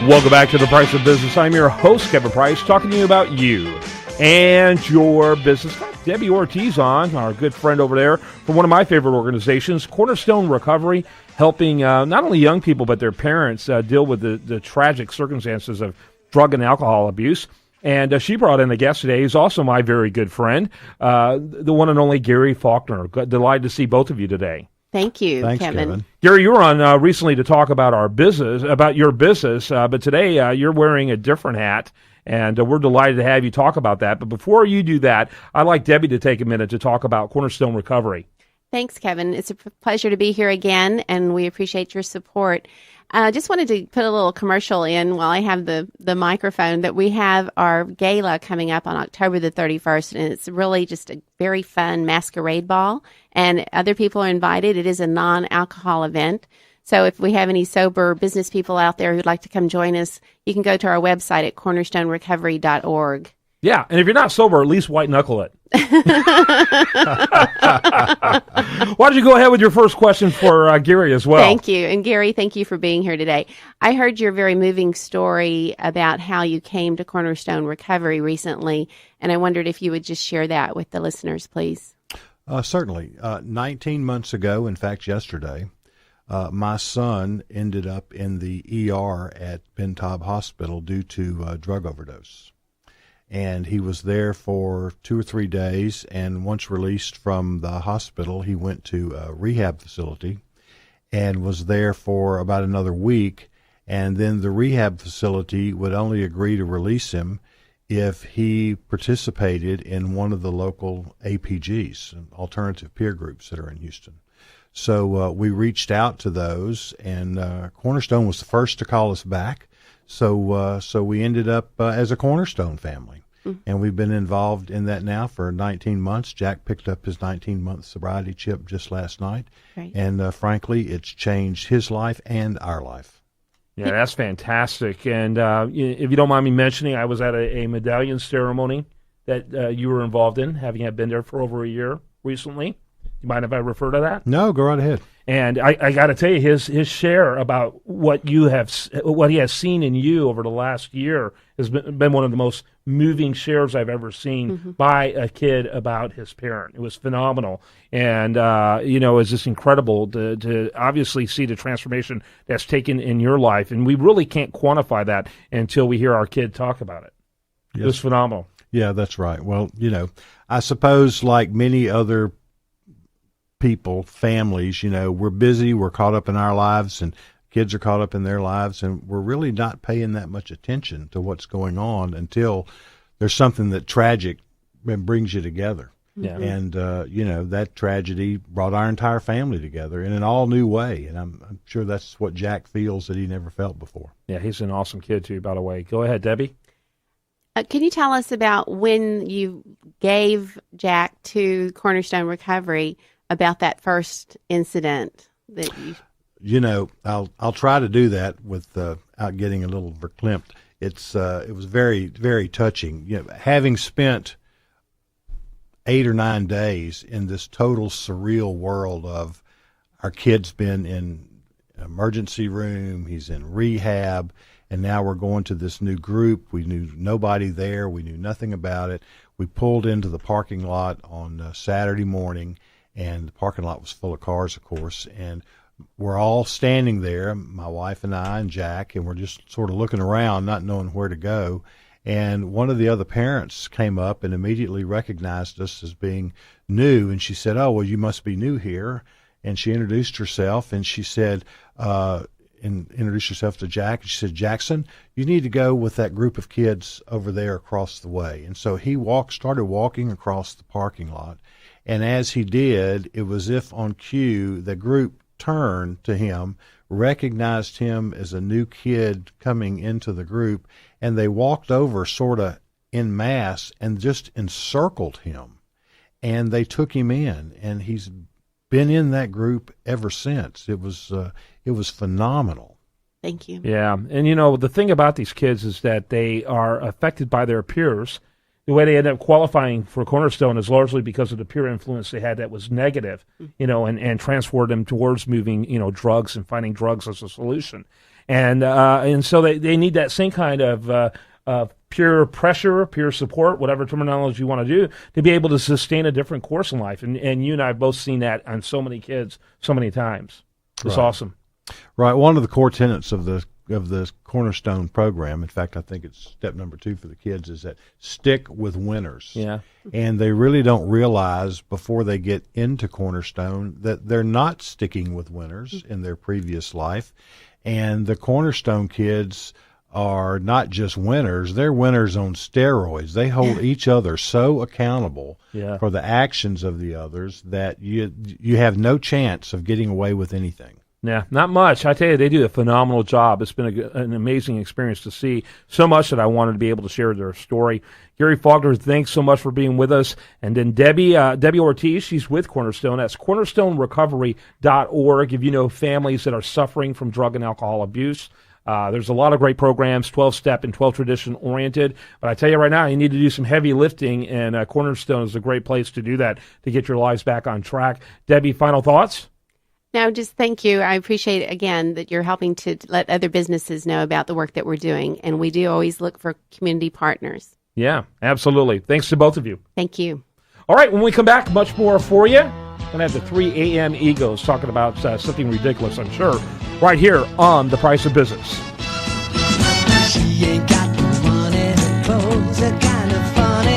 Welcome back to The Price of Business. I'm your host, Kevin Price, talking to you about you and your business. Got Debbie Ortiz on, our good friend over there from one of my favorite organizations, Cornerstone Recovery, helping not only young people but their parents deal with the tragic circumstances of drug and alcohol abuse. And she brought in a guest today who's also my very good friend, the one and only Gary Faulkner. Delighted to see both of you today. Thank you, Thanks, Kevin. Gary, you were on recently to talk about your business, but today you're wearing a different hat, and we're delighted to have you talk about that. But before you do that, I'd like Debbie to take a minute to talk about Cornerstone Recovery. Thanks, Kevin. It's a pleasure to be here again, and we appreciate your support. I just wanted to put a little commercial in while I have the microphone that we have our gala coming up on October the 31st, and it's really just a very fun masquerade ball, and other people are invited. It is a non-alcohol event, so if we have any sober business people out there who'd like to come join us, you can go to our website at cornerstonerecovery.org. Yeah, and if you're not sober, at least white-knuckle it. Why don't you go ahead with your first question for Gary as well? Thank you. And Gary, thank you for being here today. I heard your very moving story about how you came to Cornerstone Recovery recently, and I wondered if you would just share that with the listeners, please. Certainly. 19 months ago, in fact, yesterday, my son ended up in the ER at Bentab Hospital due to drug overdose. And he was there for 2 or 3 days, and once released from the hospital, he went to a rehab facility and was there for about another week. And then the rehab facility would only agree to release him if he participated in one of the local APGs, alternative peer groups that are in Houston. So we reached out to those, and Cornerstone was the first to call us back. So we ended up as a Cornerstone family. And we've been involved in that now for 19 months. Jack picked up his 19-month sobriety chip just last night. Right. And frankly, it's changed his life and our life. Yeah, that's fantastic. And if you don't mind me mentioning, I was at a medallion ceremony that you were involved in, having been there for over a year recently. You mind if I refer to that? No, go right ahead. And I got to tell you, his share about what he has seen in you over the last year has been one of the most moving shares I've ever seen by a kid about his parent. It was phenomenal, and it's just incredible to obviously see the transformation that's taken in your life, and we really can't quantify that until we hear our kid talk about it. Yes. It was phenomenal. Yeah, that's right. Well, I suppose like many other people, families, we're busy, we're caught up in our lives, and kids are caught up in their lives, and we're really not paying that much attention to what's going on until there's something that tragic brings you together. Yeah. And, that tragedy brought our entire family together in an all new way. And I'm sure that's what Jack feels that he never felt before. Yeah, he's an awesome kid too, by the way. Go ahead, Debbie. Can you tell us about when you gave Jack to Cornerstone Recovery, about that first incident that you... I'll try to do that without getting a little verklempt. It was very, very touching. Having spent 8 or 9 days in this total surreal world of our kid's been in emergency room, he's in rehab, and now we're going to this new group. We knew nobody there. We knew nothing about it. We pulled into the parking lot on Saturday morning, and the parking lot was full of cars, of course, and we're all standing there, my wife and I and Jack, and we're just sort of looking around, not knowing where to go. And one of the other parents came up and immediately recognized us as being new, and she said, "Oh, well, you must be new here." And she introduced herself, and she said, introduced herself to Jack, and she said, "Jackson, you need to go with that group of kids over there across the way." And so he started walking across the parking lot. And as he did, it was as if on cue, the group turned to him, recognized him as a new kid coming into the group, and they walked over sort of en masse and just encircled him. And they took him in, and he's been in that group ever since. It was phenomenal. Thank you. Yeah, and the thing about these kids is that they are affected by their peers. The way they end up qualifying for Cornerstone is largely because of the peer influence they had that was negative, and transferred them towards moving, drugs and finding drugs as a solution. And so they need that same kind of peer pressure, peer support, whatever terminology you want to do, to be able to sustain a different course in life. And you and I have both seen that on so many kids so many times. It's awesome. Right. One of the core tenets of the Cornerstone program, in fact, I think it's step number 2 for the kids, is that stick with winners. Yeah. And they really don't realize before they get into Cornerstone that they're not sticking with winners in their previous life. And the Cornerstone kids are not just winners, they're winners on steroids. They hold each other so accountable for the actions of the others that you have no chance of getting away with anything. Yeah, not much. I tell you, they do a phenomenal job. It's been an amazing experience to see so much that I wanted to be able to share their story. Gary Faulkner, thanks so much for being with us. And then Debbie Ortiz, she's with Cornerstone. That's cornerstonerecovery.org. If you know families that are suffering from drug and alcohol abuse, there's a lot of great programs, 12-step and 12-tradition oriented. But I tell you right now, you need to do some heavy lifting, and Cornerstone is a great place to do that, to get your lives back on track. Debbie, final thoughts? No, just thank you. I appreciate, again, that you're helping to let other businesses know about the work that we're doing. And we do always look for community partners. Yeah, absolutely. Thanks to both of you. Thank you. All right, when we come back, much more for you. Going to have the 3 a.m. Egos talking about something ridiculous, I'm sure, right here on The Price of Business. She ain't got no money, her clothes are kind of funny.